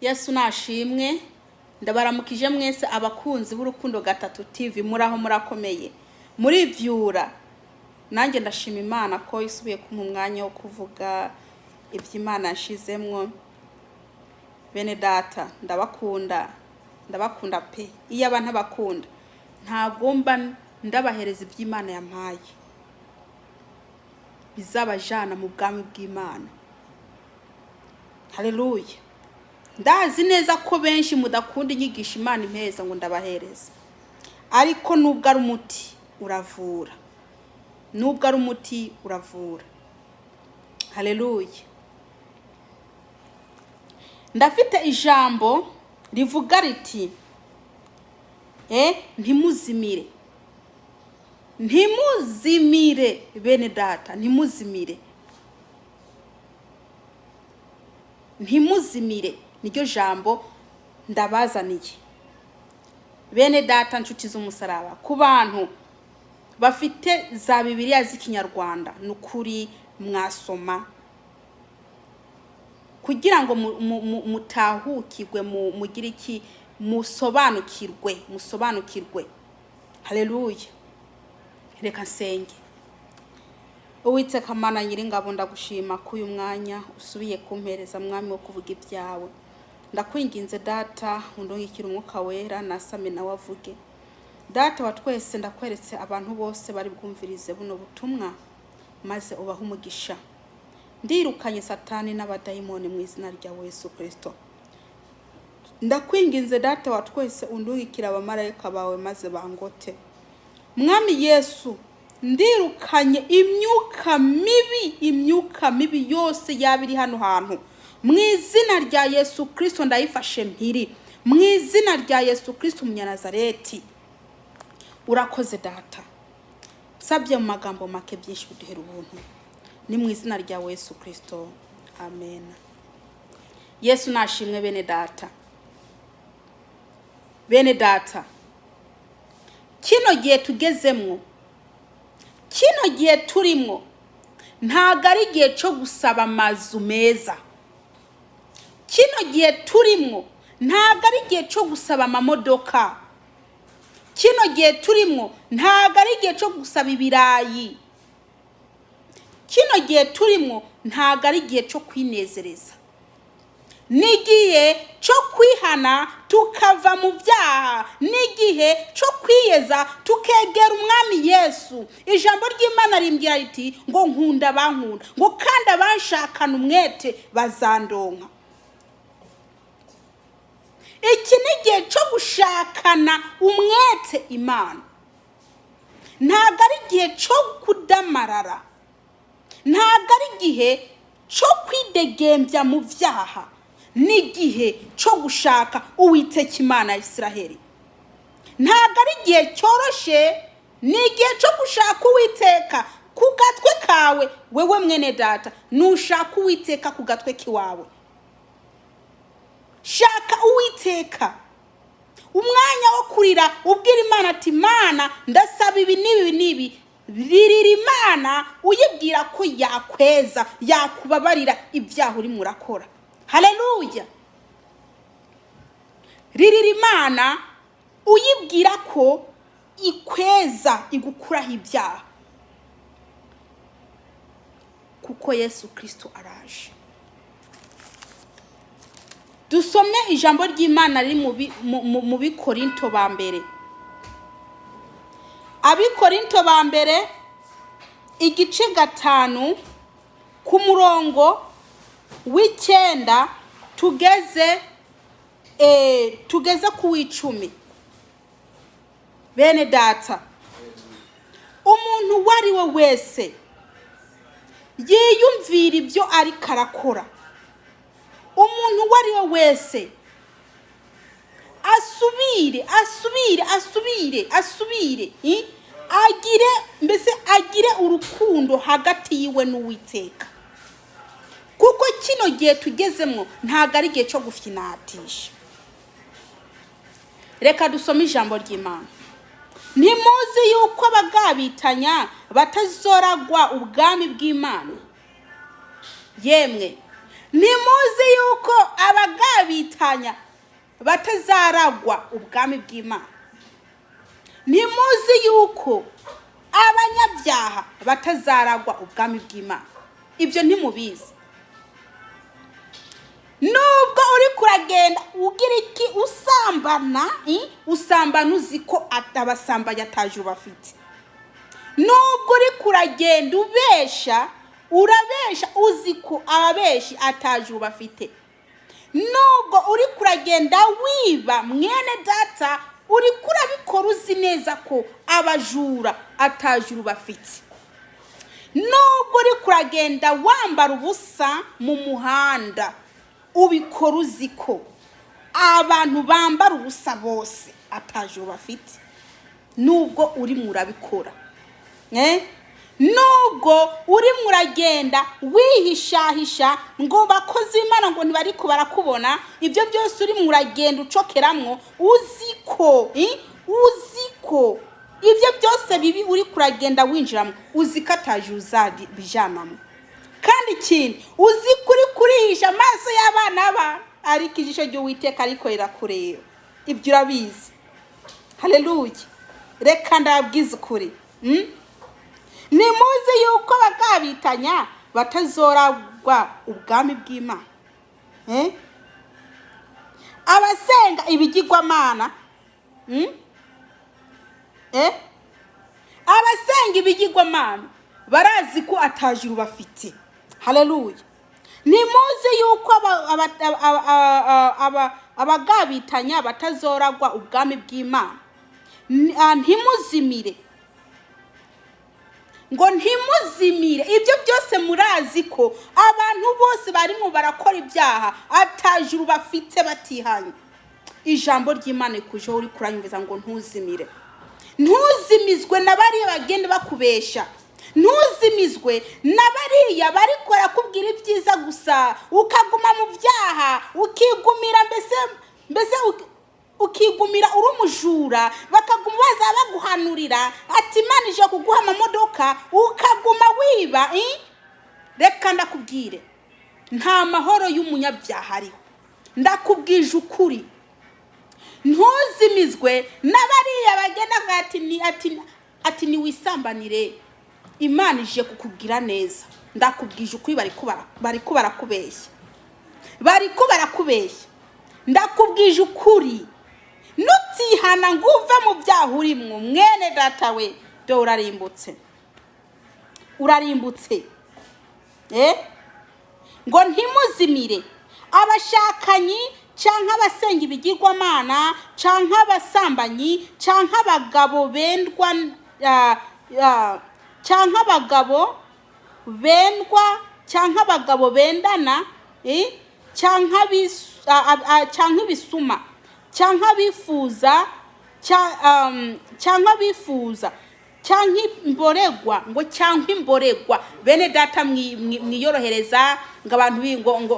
Yesu nashimwe. Ndabaramukije mwese abakunzi b'Urukundo Gatatu TV, muraho murakomeye muri vyura. Nanjye ndashima Imana ko isubiye kumpa umwanya wo kuvuga ivy'Imana yashizemwo. Bene data, ndabakunda pe. Iyo abantu abakunda ntagomba ndabahereza ivy'Imana yampaye bizabajana mu bwami bw'Imana. Haleluya. Ndazi neza ko benshi mudakunda inyigisho Imana impeza ngo ndabahereza, ariko nubwo ari umuti uravura, nubwo ari umuti uravura. Haleluya. Ndafite ijambo rivuga riti ntimuzimire. Ntimuzimire bene data, ntimuzimire. Ntimuzimire niryo jambo ndabazaniye. Bene data nshuti z'umusaraba, ku bantu bafite za Bibiliya z'ikinyarwanda nukuri mwasoma kugira ngo mutahukirwe, mugire iki, musobanukirwe. Haleluya. Reka nsenge. Uwiteka Mana Nyiringabo, ndagushima ko uyu mwanya usubiye kumpereza mwami wo kuvuga ibyawe. Ndakwinginze data, undungikire umwuka wera nasame nawe avuge. Data wa twese, ndakweretse abantu bose bari bwumvirize buno butumwa, maze ubaha umugisha. Ndirukanye Satani n'abadayimoni mu izina rya Yesu Kristo. Ndakwinginze data wa twese, undungikire abamarayika bawe maze bangote. Mwami Yesu, ndirukanye imyuka mibi yose yabiri hano hantu. Mu izina rya Yesu Kristo ndayifashe mpiri. Mu izina rya Yesu Kristo Umunyanazareti. Urakoze data. Sabye mu magambo make byinshi biduhera ubuntu. Ni mu izina rya Yesu Kristo. Amen. Yesu nashimwe bene data. Bene data, kino gihe tugezemwo, kino gihe turimo, ntago ari igihe cyo gusaba amazu meza. Kino gihe turimo, ntago ari igihe cyo gusaba amamodoka. Kino gihe turimo, ntago ari igihe cyo gusaba ibirayi. Kino gihe turimo, ntago ari igihe cyo kwinezereza. Nigihe cyo kwihana tukava mu byaha, nigihe cyo kwiyeza tukegera umwami Yesu. Ijambo ry'Imana rimbwira riti ngo nkunda bankunda, ngo kandi abanshakana umwete bazandonka. Iki nigihe cyo gushakana umwete Imana. Ntago ari igihe cyo kudamarara, ntago ari igihe cyo kwidegembya mu byaha. Nigihe cyo gushaka Uwiteka Imana ya Isiraheli. Ntago ari igihe cyoroshe, nigihe cyo gushaka Uwiteka ku gatwe kawe. Wewe mwene data, nushaka Uwiteka ku gatwe kiwawe. Shaka Uwiteka umwanya wo kurira, ubwira Imana ati Mana ndasaba ibi nibi. Ririra Imana uyibwira ko yakweza, yakubabarira ibyaha uri murakora. Haleluya. Ririra Imana uyibwira ko ikweza, igukuraho ibyaha, kuko Yesu Kristo araje. Dusome ijambo ry'Imana riri mu Bikorinto ba mbere. Abikorinto ba mbere igice 5 ku murongo w'ikenda tugeze ku w'icumi. Bene data, umuntu wari we wese yiyumvira ibyo ari karakora. Umuntu wari we wese asubire agire urukundo hagati yiwe n'Uwiteka. Kuko kino gihe tugezemwo ntago ari igihe cyo gufinatisha. Reka dusome ijambo ry'Imana. Ntimuzi yuko abagabitanya batazoragwa ubwami bw'Imana? Yemwe ntimuzi yuko abagabitanya batazaragwa ubwami bw'Imana. Ntimuzi yuko abanyabyaha batazaragwa ubwami bw'Imana. Ibyo ntimubizi. Nubwo uri kuragenda ugira iki usambana uzi ko atabasambanya atajuru bafite. Nubwo uri kuragenda urabesha uzi ko ababeshi atajuru bafite. Nubwo uri kuragenda wiba mwene data uri kurabikora uzi neza ko abajura atajuru bafite. Nubwo uri kuragenda wambara ubusa mu muhanda ubikora uzi ko abantu bambara ubusa bose atajuru bafite. Nubwo uri murabikora nubwo uri muragenda wihishahisha ngo bakoze Imana ngo ntibari ko barakubona, ibyo byose uri muragenda ucokeramwo uzi ko ibyo byose bibi uri kuragenda winjiramo uzi ko atajuza bijanamo. Kandi ikindi uzi kuri kurihisha amaso y'abana ba ariko ijisho ry'Uwiteka ariko rirakureba. Ibyo urabizi. Haleluya. Reka ndabwiza ukuri. Nimuzi yuko abagabitanya batazoragwa ubwami bw'Imana. Abasenga ibigirwamana abasenga ibigirwamana barazi ko atajuru bafite. Haleluya. Nimuzi yuko abagabitanya batazoragwa ubwami bw'Imana. Ntimuzimire ibyo byose murazi ko abantu bose barimo barakora ibyaha atajuru bafite batihanye. Ijambo ry'Imana ikujeho uri kuranyumviza ngo ntuzimire. Ntuzimizwe na bariya bagenda bakubesha. Ntuzimizwe na bariya bari kubwira ibyiza gusa ukaguma mu byaha ukigumira mbese ukigumira uri umujura bakaguma baza baguhanurira ati Imana ije kuguha amamodoka ukaguma wiba. Reka ndakubwire nta mahoro y'umunyabyaha ariho. Ndakubwije ukuri. Ntuzimizwe n'abariya bagenda ati ni wisambanire Imana ije kukubwira neza. Ndakubwije ukuri bari barakubeshya. Ndakubwije ukuri. Nutihana ngo uve mu byaha urimwo mwene data we do urarimbutse. Ngo ntimuzimire abashakanyi canke abasenga ibigirwamana canke abasambanyi canke abagabo bendwa canke abagabo bendana canke ibisuma canke abifuza canke imboregwa bene data mwiyorohereza ngo abantu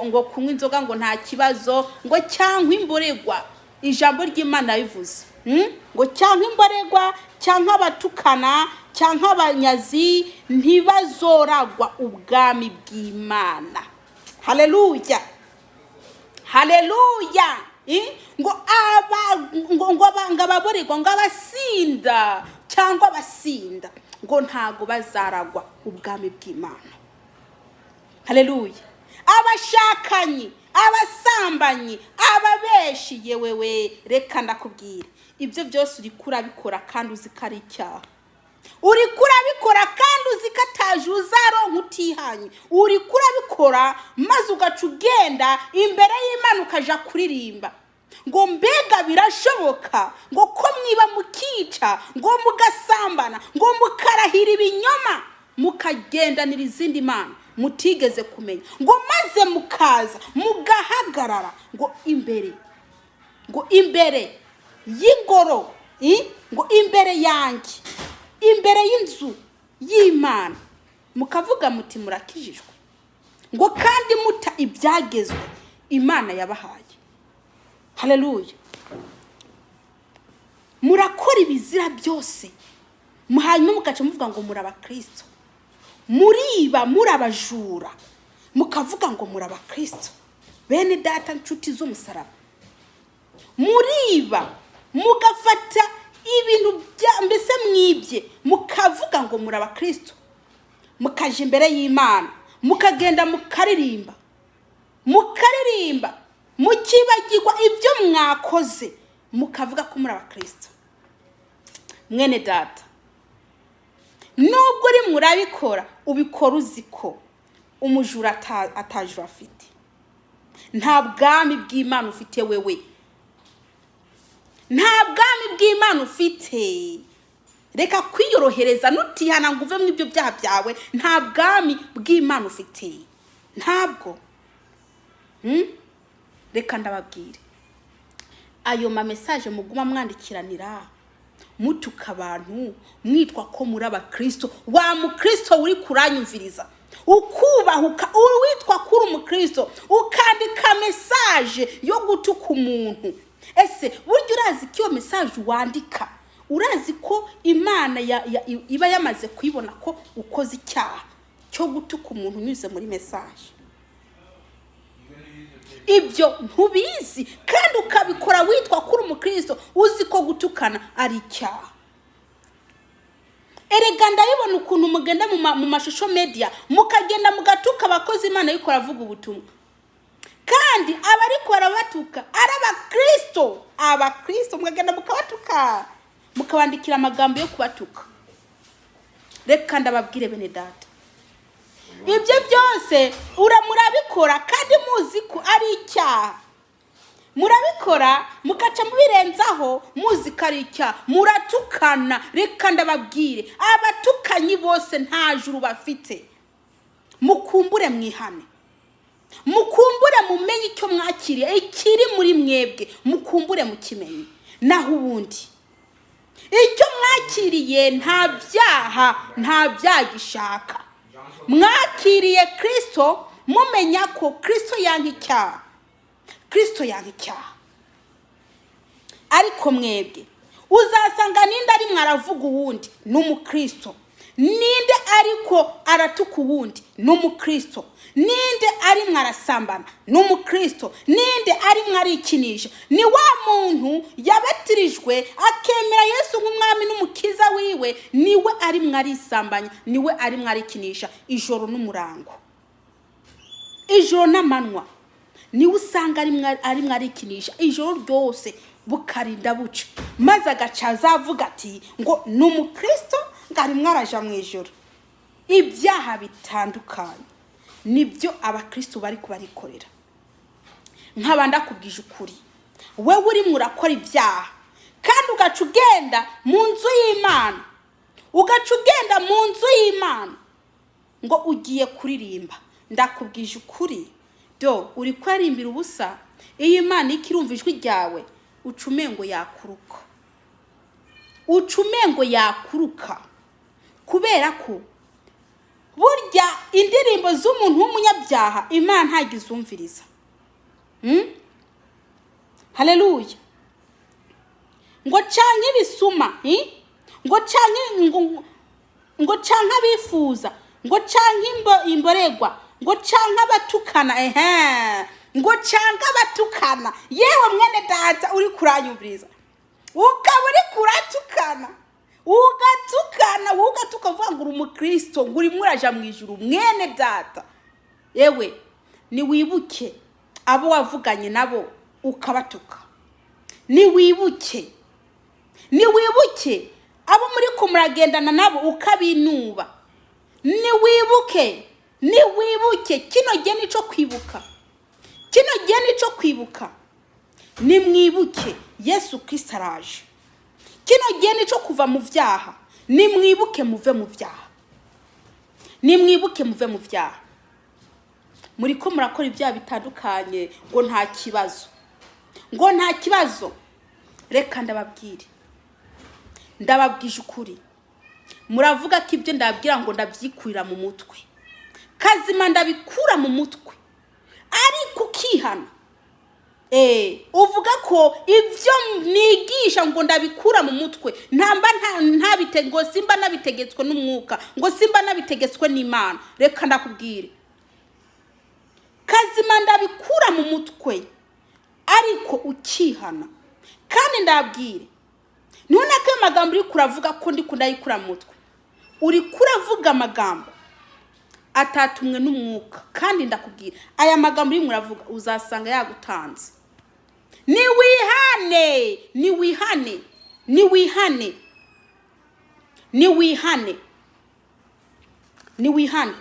ngo kunywa inzoga ngo nta kibazo ngo canke imboregwa. Ijambo ry'Imana bivuze ngo canke imboregwa canke abatukana canke abanyazi ntibazoragwa ubwami bw'Imana. Haleluya. Ngo ababorerwa ngo abasinda cyangwa abasinda ngo ntago bazaragwa ubwami bw'Imana. Haleluya. Abashakanyi, abasambanyi, ababeshi yewewe reka ndakubwira ibyo byose uri kurabikora kandi uzi ko ari icyaha. Uri kurabikora kandi uzi ko atajuza ronka utihanye. Uri kurabikora maze ugaca ugenda imbere y'Imana ukaja kuririmba ngo mbega birashoboka ngo ko mwiba mukica ngo mugasambana ngo mukarahira ibinyoma mukagendanira izindi mana mutigeze kumenya ngo maze mukaza mugahagarara ngo imbere y'ingoro ngo imbere yanjye imbere y'inzu y'Imana mukavuga muti murakijijwe ngo kandi muta ibyagezwe Imana yabahaye. Haleluya. Murakora ibizira byose hanyuma mugaca muvuga ngo muri abakristo, muriba muri abajura, mukavuga ngo muri abakristo. Bene data nshuti z'umusaraba, muriba mugafata ibintu mbese mwibye mukavuga ngo muri abakristo, mukaje imbere y'Imana mukagenda mukaririmba mukibagirwa ibyo mwakoze mukavuga ko muri abakristo. Mwene data, nubwo uri murabikora ubikora uziko umujura atajura afite, nta bwami bw'Imana ufite wewe, nta bwami bw'Imana ufite. Reka kwiyorohereza nutihana ngo uve mu ibyo byaha byawe, nta bwami bw'Imana ufite, ntabwo. Reka ndababwire, ayo message muguma mwandikiranira mutuka abantu mwitwa ko muri abakristo, wa mukristo uri kuranyumviriza ukubahuka witwa kuri umukristo ukandika message yo gutuka umuntu. Ese buryo urazi ko iyo message wandika, urazi ko Imana iba yamaze kwibona ko ukoze icyaha cyo gutuka umuntu unyuze muri message? Ibyo ntubizi kandi ukabikora witwa kuri umukristo uzi ko gutukana ari icyaha. Erega ndabibona ukuntu mugenda mu mashusho media mukagenda mugatuka abakozi Imana yuko ravuga ubutumwa, kandi abariko barabatuka ari abakristo mugagenda mukabatuka mukabandikira amagambo yo kubatuka. Reka ndababwire bene data, ibyo byose murabikora kandi muzi ko ari icyaha, murabikora mukaca mubirenzaho muzi ko ari icyaha, muratukana. Reka ndababwire, abatukanyi bose nta juru bafite. Mukumbure mwihane, mukumbure mumenye icyo mwakiriye ikiri muri mwebwe, mukumbure mukimenye. Naho ubundi icyo mwakiriye nta byagishaka. Mwakiriye Kristo mumenya ko Kristo yanga icyaha. Ariko mwebwe uzasanga ninde ari mwaravuga uwundi n'umukristo, ninde ariko aratuka uwundi n'umukristo, ninde ari mwarasambana n'umukristo, ninde ari mwarikinisha. Ni wa muntu yabatirijwe akemera Yesu nk'umwami n'umukiza wiwe, niwe ari mwarisambanya, niwe ari mwarikinisha ijoro n'umurango, ijoro n'amanywa. Niwe usanga ari mwarikinisha ijoro ryose bukarinda buca, maze agaca azavuga ati ngo n'umukristo ngari mwaraja mu ijoro. Ibyaha bitandukanye nibyo abakristo bari kubarikorera. Nk'abanda kubwije ukuri, wewe uri murakora ibyaha kandi ugaca ugenda mu nzu y'Imana, ngo ugiye kuririmba. Ndakubwije ukuri, uri kwarimbira ubusa. Iyo Imana ikirumva ijwi ryawe ucumengo yakuruka, kubera ko burya indirimbo z'umuntu w'umunyabyaha Imana ntagizumviriza. Haleluya. Ngo canke ibisuma, ngo canke abifuza, ngo canke imboregwa, ngo canke abatukana, ngo canke abatukana. Yewe mwene data uri kuranyumviriza, ukaba uri kuratukana, ugatuka vangura umukristo nguri muraja mu ijuru. Mwene data, yewe niwibuke abo wavuganye nabo ukabatuka. Niwibuke abo muri kumuragendana nabo ukabinuba. Niwibuke kino gihe nico kwibuka. Nimwibuke Yesu Kristo araje. Kino gihe nico kuva mu vyaha. Nimwibuke muve mu vyaha. Muri ko murakora ibyaha bitandukanye ngo nta kibazo. Reka ndababwije ukuri, muravuga ko ibyo ndababwira ngo ndabyikurira mu mutwe. Kazima ndabikura mu mutwe, ariko ukihana. Uvuga ko ibyo nigisha ngo ndabikura mu mutwe, ngo simba nabitegetswe n'umwuka, ngo simba nabitegetswe n'Imana. Reka ndakubwire, kazima ndabikura mu mutwe ariko ukihana. Kandi ndabwire none ko amagambo uri kuravuga ko ndi kundayikura mu mutwe, uri kuravuga amagambo atatumwe n'umwuka. Kandi ndakubwira aya magambo uri muravuga uzasanga yagutanze. Niwihane, niwihane, niwihane, niwihane, niwihane.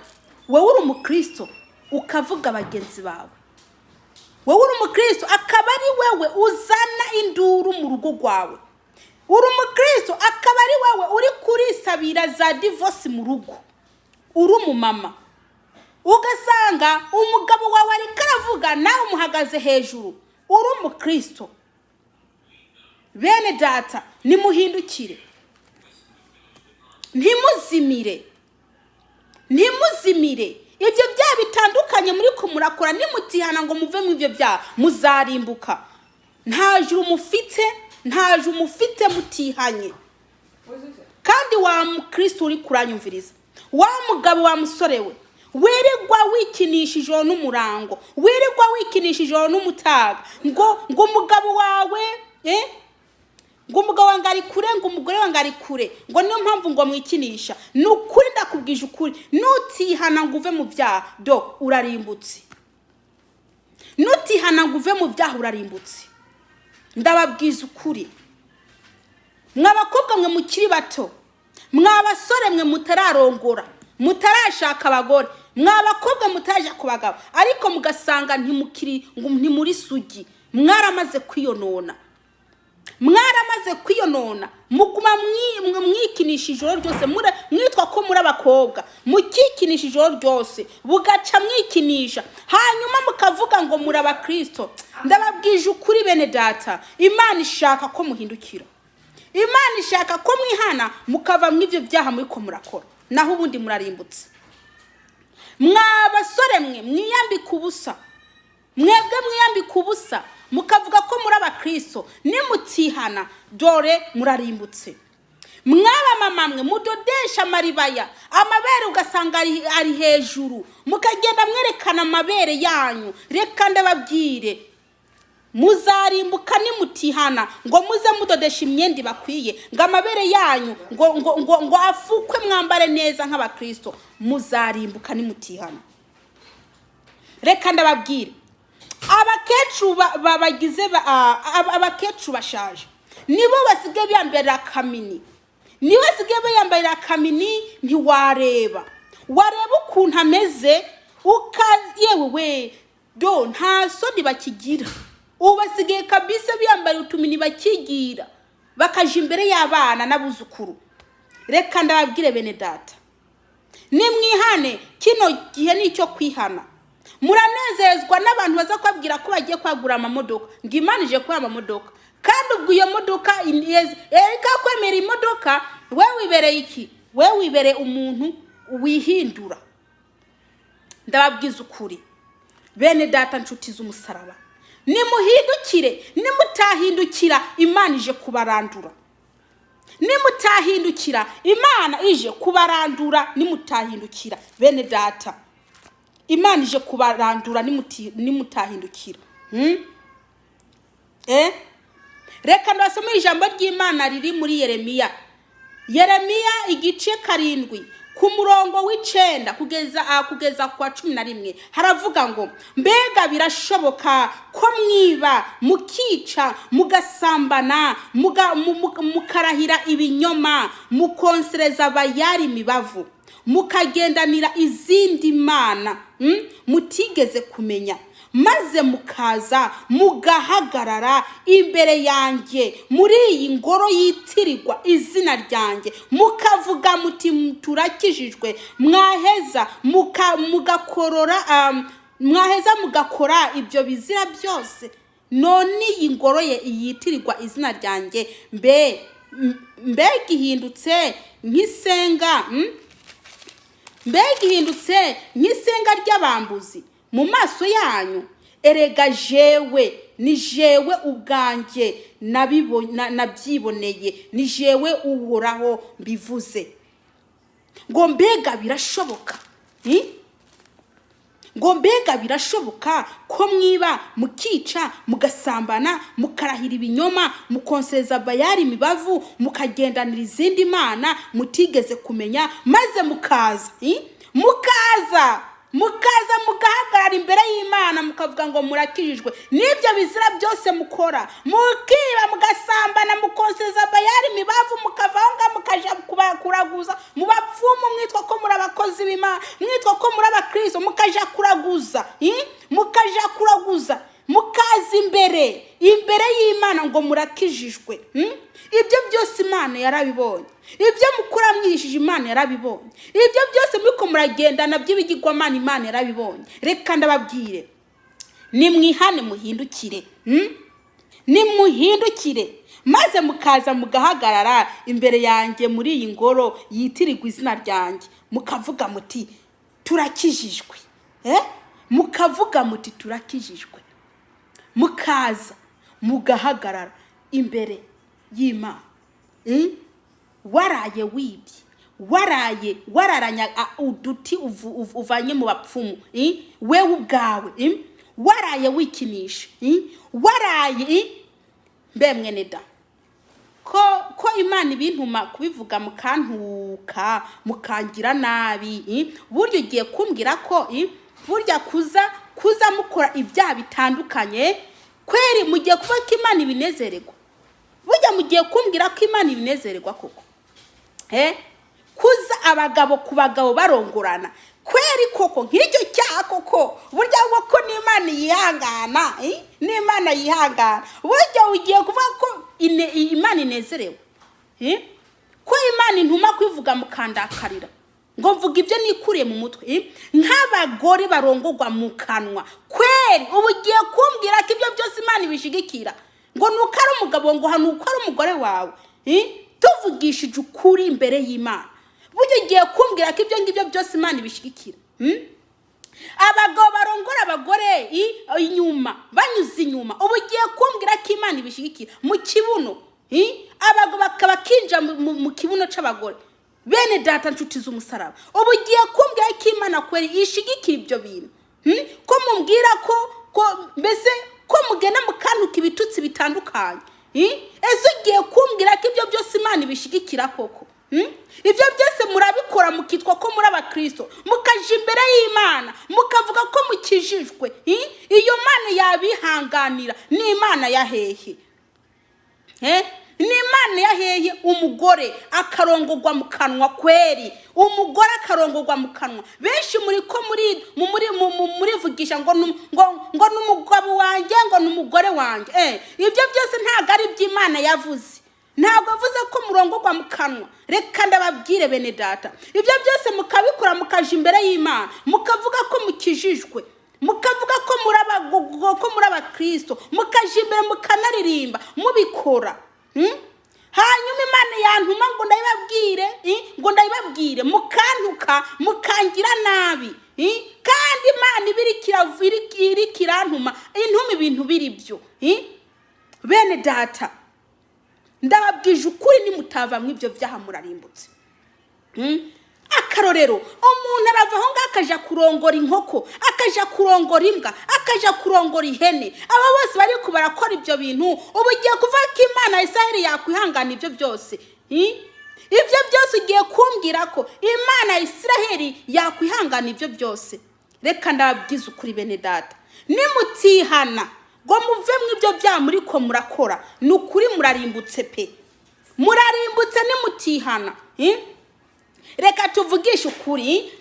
Wewe uri umukristo ukavuga bagenzi bawe, wewe uri umukristo akaba ari wewe uzana induru mu rugo rwawe, uri umukristo akaba ari wewe uri kurisabira za divorce mu rugo, uri umumama ugasanga umugabo wawe ari karavuga nawe umuhagaze hejuru, uri umukristo. Bene data nimuhindukire, ntimuzimire, ntimuzimire. Ibyo byaha bitandukanye muri ko murakora nimutihana ngo muve mu ibyo byaha muzarimbuka. Nta juru mufite, nta juru mufite mutihanye. Kandi wa mukristo uri kuranyumviriza, wa mugabo wa musore we wirirwa wikinishije n'umurango, wirirwa wikinishije n'umutaga ngo umugabo wawe ngo umugabo wange ari kure, ngo umugore wange ari kure, ngo niyo mpamvu ngo mwikinisha. Nukuri ndakubwije ukuri, nutihana ngo uve mu byaha do urarimbutse. Nutihana ngo uve mu byaha urarimbutse. Ndababwiza ukuri, mwabakobwa mwe mukiri bato, mwabasore mwe mutararongora, mutarashaka abagore, mwabakobwa mutaje ku bagabo ariko mugasanga ntimuri sugi, mwaramaze kwiyonona, mwaramaze kwiyonona, muguma mwikinisha ijoro ryose, mwitwa ko muri abakobwa, mukikinisha ijoro ryose, bugaca mwikinisha, hanyuma mukavuga ngo muri abakristo. Ndababwije ukuri bene data, Imana ishaka ko muhindukira, Imana ishaka ko mwihana mukava mu ivyo byaha muri ko murakora, naho ubundi murarimbutse. Mwabasore mwe mwiyambika ubusa, mwebwe mwiyambika ubusa mukavuga ko muri abakristo, nimutihana dore murarimbutse. Mwaba mama mwe mudodesha amaribaya, amabere ugasanga ari hejuru, mukagenda mwerekana amabere yanyu. Reka ndababwire muzarimbuka nimutihana ngo muze mudodesha imyenda bakwiye, ngo amabere yanyu ngo afukwe mwambare neza nk'abakristo. Muzarimbuka nimutihana. Reka ndababwire abakecuru babagize abakecuru bashaje nibo basigaye biyambarira kamini, nibo basigaye biyambarira kamini. Ntiwareba ukuntu ameze yewe we do nta soni bakigira. Ubu basigaye kabisa biyambara utumini bakigira, bakaje imbere y'abana n'abuzukuru. Reka ndababwire bene data, nimwihane, kino gihe nicyo kwihana. Muranezezwa n'abantu baza kwabwira ko bagiye kwagura amamodoka, ngo Imana ije kuba amamodoka, kandi ubwo iyo modoka erika kwemera imodoka, we wibereye iki? We wibereye umuntu wihindura. Ndababwiza ukuri bene data, nshuti z'umusaraba, nimuhindukire. Nimutahindukira Imana ije kubarandura, nimutahindukira Imana ije kubarandura. Nimutahindukira bene data, Imana ije kubarandura nimutahindukira. Reka ndasome ijambo ry'Imana riri muri Yeremiya igice 7 ku murongo w'9 kugeza kwa 11. Haravuga ngo mbega birashoboka ko mwiba, mukica, mugasambana, mukarahira ibinyoma, mukonsereza abayari imibavu, mukagendanira izindi mana mutigeze kumenya, maze mukaza mugahagarara imbere yanjye muri iyi ngoro yitirirwa izina ryanjye, mukavuga muti turakijijwe. Mwaheza mugakora ibyo bizira byose, none iyi ngoro yitirirwa izina ryanjye mbega ihindutse nk'isenga ry'abambuzi mu maso yanyu. Erega jewe ni jewe ubwanjye nabyiboneye, ni jewe Uhoraho mbivuze. Ngo mbega birashoboka ngo mbega birashoboka ko mwiba mukica mugasambana mukarahira ibinyoma mukonseza bayari imibavu mukagendanira izindi mana mutigeze kumenya maze mukaza mugahagarara imbere y'Imana mukavuga ngo murakijijwe n'ibyo bizira byose mukora mukiba mugasambana mukonseza bayari imibavu mukavanga mukaja kuraguza mu bapfumu mwitwa ko muri abakozi b'Imana mwitwa ko muri abakristo mukaja kuraguza mukaza imbere y'Imana ngo murakijijwe. Ibyo byose Imana yarabibonye, ibyo mukora mwishije Imana yarabibonye, ibyo byose muriko muragendana by'ibigirwamana Imana yarabibonye. Reka ndababwire, nimwihane muhindukire maze mukaza mugahagarara imbere yanjye muri iyi ngoro yitirirwa izina ryanjye mukavuga muti turakijijwe. Mukavuga muti turakijijwe, mukaza mugahagarara imbere y'Imana. Waraye wibye, wararanya uduti uvanye mu bapfumu, wewe ubwawe waraye wikinisha, waraye mwene da ko Imana ibintuma kubivuga mukantuka mukangira nabi. Buryo ugiye kumbwira ko burya kuza mukora ibyaha bitandukanye kweri mugiye kuvuga ko Imana ibinezererwa? Burya mugiye kumbwira ko Imana ibinezererwa koko? Kuza abagabo ku bagabo barongorana kweri koko nk'icyo cyaha koko? Burya ko n'Imana yihangana, n'Imana yihangana. Burya ugiye kuvuga ko Imana inezerewe? Ko Imana intuma kwivuga mukandakarira ngo mvuga ibyo nikuriye mu mutwe nk'abagore barongorwa mu kanwa kweri? Ubu ugiye kumbwira ko ibyo byose Imana ibishigikira? Ngo nuko ari umugabo ngo hanuko ari umugore wawe? Tuvugishije ukuri imbere y'Imana, buryo ugiye kumbwira ko ibyo ngibyo byose Imana ibishigikira? Abagabo barongora abagore inyuma banyuze inyuma, ubu ugiye kumbwira ko Imana ibishigikira? Mu kibuno abagabo bakaba kinja mu kibuno c'abagore. Bene data nshuti z'umusaraba, ubu ugiye kumbwira ko Imana kweri ishigikira ibyo bintu? Ko mumbwira ko mbese ko mugenda mukantuka ibitutsi bitandukanye? Ese ugiye kumbwira ko ibyo byose Imana ibishigikira koko? Ibyo byose murabikora mukitwa ko muri abakristo, mukaje imbere y'Imana mukavuga ko mukijijwe. Iyo Mana yabihanganira ni Imana yahehe? Ni Imana yahehe umugore akarongorwa mu kanwa kweri? Umugore akarongorwa mu kanwa. Benshi muri ko muri vugisha ngo n'umugabo wanjye ngo n'umugore wanjye. Ibyo byose ntago ari by'Imana yavuze. Ntabwo avuze ko murongorwa mu kanwa. Reka ndababwire bene data, ibyo byose mukabikora mukaje imbere y'Imana mukavuga ko mukijijwe, mukavuga ko muri abakristo, mukaje imbere mukanaririmba mubikora. Hanyuma Imana yantuma ngo ndabibabwire mukantuka mukangira nabi. Kandi Imana ibirikirantuma intuma ibintu biri byo. Bene data ndababwije ukuri nimutava mu ibyo byaha murarimbutse. Akarorero, umuntu arava aho ngakaja kurongora inkoko, akaja kurongora imbwa, akaja kurongora ihene. Aba bose bari kubarakora ibyo bintu, ubu ugiye kuvuga ko Imana Isiraheli yakwihangana ibyo byose? Ibyo byose ugiye kumbwira ko Imana Isiraheli yakwihangana ibyo byose? Reka ndababwiza ukuri bene data, nimutihana ngo muve mu ibyo byaha muri ko murakora, nukuri murarimbutse pe, murarimbutse nimutihana. Reka tuvugishe ukuri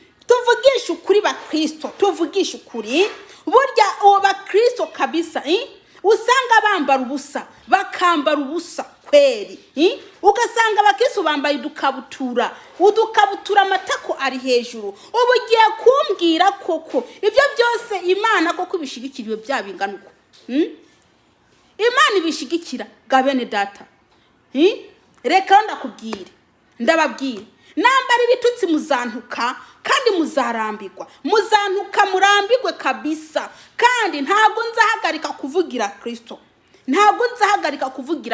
bakristo, tuvugishe ukuri. Burya uwo bakristo kabisa usanga bambara ubusa, bakambara ubusa kweri. Ugasanga abakristo bambaye udukabutura amatako ari hejuru. Ubu ugiye kumbwira koko ibyo byose Imana koko bishigikiriwe byabingana uko? Imana ibishigikira gabene data? Reka ndababwire, nambara ibitutsi muzantuka kandi muzarambirwa, muzantuka murambirwe kabisa. Kandi ntabwo nzahagarika kuvugira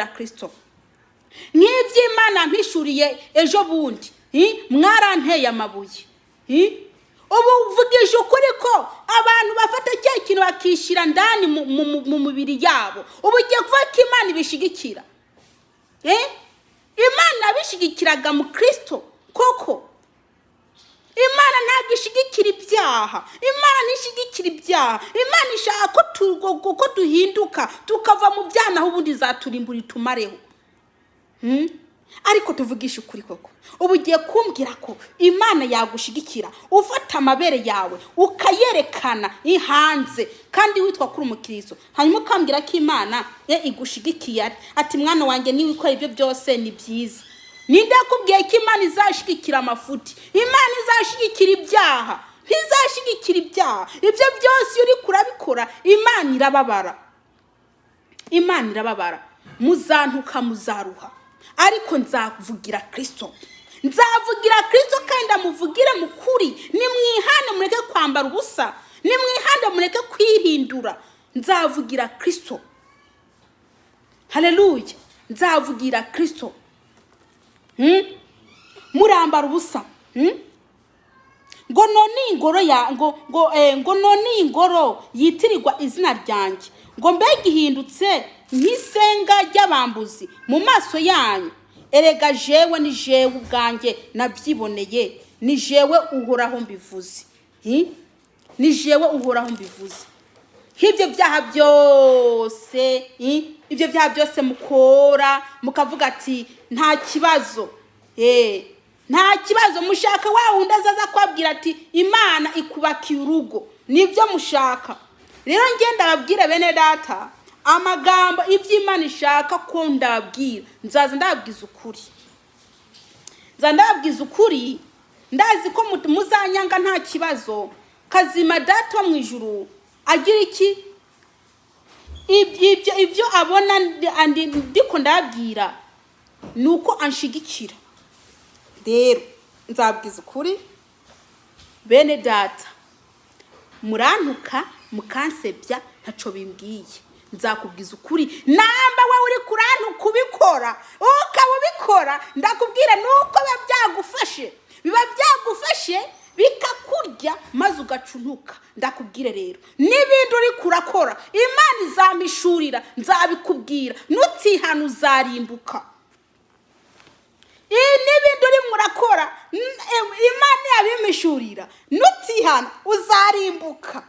Kristo, Nk'iby'Imana mpishuriye ejo bundi, mwaranteye amabuye. ubu uvugisha ukuri ko abantu bafata cya kintu bakishira ndani mu mubiri yabo. Ubu ugiye kuvuga ko Imana ibishigikira? Imana bishigikiraga mu Kristo koko? Imana ntabwo ishigikira ibyaha. Imana ntishigikira ibyaha. Imana ishaka ko duhinduka tukava mu byaha, naho ubundi zaturimbura itumareho. Ariko tuvugisha ukuri koko, ubu ugiye kumbwira ko Imana yagushigikira ufata amabere yawe ukayerekana hanze kandi witwa kuri umukristo, hanyuma ukambwira ko Imana igushigikiye ati mwana wanjye niwe ukora ibyo byose ni byiza? Ninde yakubwiye ko Imana izashigikira amafuti? Imana izashigikira ibyaha? Ntizashigikira ibyaha. Ibyo byose iyo uri kurabikora Imana irababara. Imana irababara. Muzantuka muzaruha, ariko nzavugira Kristo. Nzavugira Kristo kandi ndamuvugire mu kuri. Nimwihane mureke kwambara ubusa, nimwihane mureke kwihindura. Nzavugira Kristo. Haleluya. Nzavugira Kristo. Murambara ubusa. Ngo none ingoro ya ngo none ingoro yitirirwa izina ryanjye, ngo mbega ihindutse nk'isenga ry'abambuzi mu maso yanyu. Erega jewe ni jewe ubwanjye nabyiboneye, ni jewe uhoraho mbivuze. Ni jewe uhoraho mbivuze. Ibyo byaha byose, ibyo byaha byose mukora mukavuga ati nta kibazo, nta kibazo, mushaka wa wundi azaza kwabwira ati Imana ikubakiye urugo, nibyo mushaka. Rero ngenda babwire bene data amagambo iby'Imana ishaka ko ndababwira, nzaza ndababwiza ukuri. Nzaza ndababwiza ukuri, ndazi ko muzanyanga nta kibazo. Kazima data wo mu ijuru agira iki? Ibyo abona ndiko ndabwira nuko anshigikira. Rero nzabwiza ukuri bene data, murantuka mukansebya ntaco bimbwiye. Nzakubwiza ukuri. Namba we uri kurantuka kubikora ukaba ubikora, ndakubwira nuko biba byagufashe bikakurya maze ugacunuka. Ndakubwire rero n'ibindi uri kurakora Imana izamishurira, nzabikubwira. Nutihana uzarimbuka. N'ibindi uri murakora Imana yabimishurira, nutihana uzarimbuka.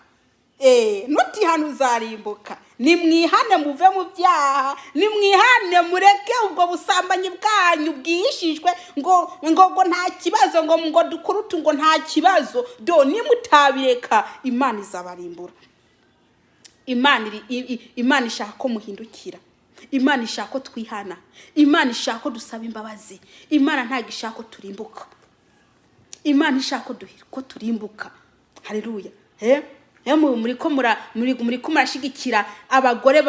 Nutihana uzarimbuka. Nimwihane muve mu byaha, nimwihane mureke ubwo busambanyi bwanyu bwihishijwe ngo nta kibazo, ngo dukurutu ngo nta kibazo. Do nimutabireka Imana izabarimbura. Imana ishaka ko muhindukira. Imana ishaka ko twihana. Imana ishaka ko dusaba imbabazi. Imana ntabwo ishaka ko turimbuka. Imana ishaka ko turimbuka. Haleluya. Muri ko murashigikira abagore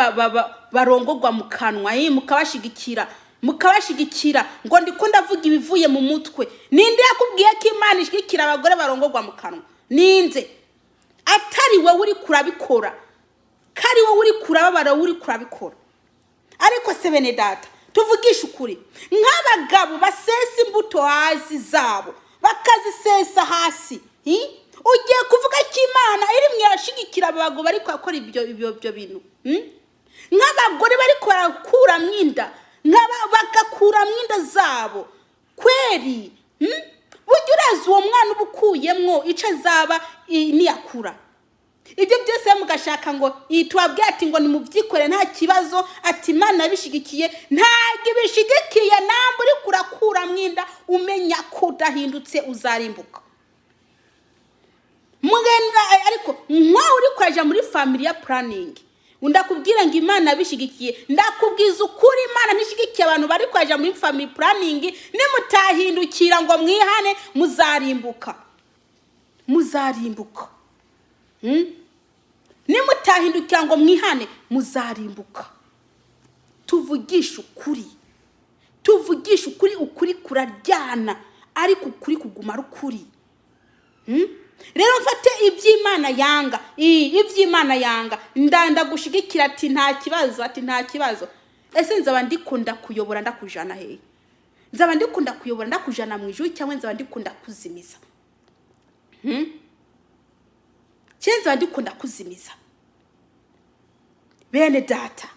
barongorwa mu kanwa, mukabashigikira ngo ndiko ndavuga ibivuye mu mutwe. Ninde yakubwiye ko Imana ishigikira abagore barongorwa mu kanwa? Ninze? Atari wowe uri kurabikora, kari wowe uri kurababara, uri kurabikora. Ariko se bene data tuvugisha ukuri, nk'abagabo basesa imbuto hasi zabo bakazisesa hasi, ugiye kuvuga ko Imana iri mwashigikira abagabo bari gukora ibyo bintu? Nk'abagore bari kurakura mwinda, bagakura mwinda zabo kweri? Burya urazi uwo mwana ubukuyemwo ico azaba niyakura. Ibyo byose mugashaka ngo itwabwe ati ngo nimubyikore nta kibazo, ati Imana bishigikiye. Ntabwo ibishigikiye. Namba uri kurakura mwinda umenya ko udahindutse uzarimbuka. Ariko nkaho uri kwaja muri family ya planning, ndakubwira ngo Imana bishigikiye. Ndakubwiza ukuri, Imana nishigikiye abantu bari kwaja muri family planning. Nimutahindukira ngo mwihane muzarimbuka. Muzarimbuka. Nimutahindukira ngo mwihane muzarimbuka. Tuvugisha ukuri. Tuvugisha ukuri. Ukuri kuraryana, ariko ukuri kuguma rukuri. Rero mfate iby'Imana yanga, iby'Imana yanga, ndagushigikira ati nta kibazo, ati nta kibazo. Ese nzaba ndikunda kuyobora ndakujana he? Nzaba ndikunda kuyobora ndakujana mu ijuru cyangwa nzaba ndikunda kuzimiza? cyenza ndikunda kuzimiza. Bene data,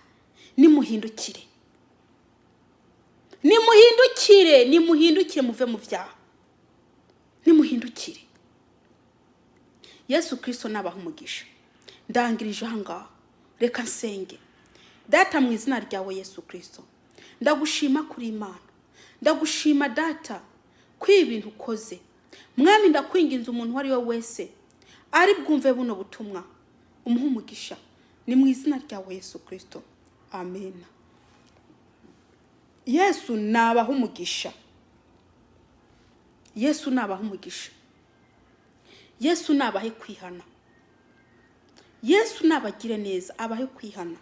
nimuhindukire muve mu byaha, nimuhindukire. Yesu Kristo nabaha umugisha. Ndangirije ahangaha, reka nsenge. Data, mu izina ryawe Yesu Kristo, ndagushima kuri Imana, ndagushima Data ko ibintu ukoze. Mwami, ndakwinginze umuntu wari we wese ari bwumve buno butumwa, umuha umugisha, ni mu izina ryawe Yesu Kristo, amen. Yesu nabaha umugisha, Yesu nabaha umugisha, Yesu nabahe kwihana, Yesu nabagire neza, abahe kwihana.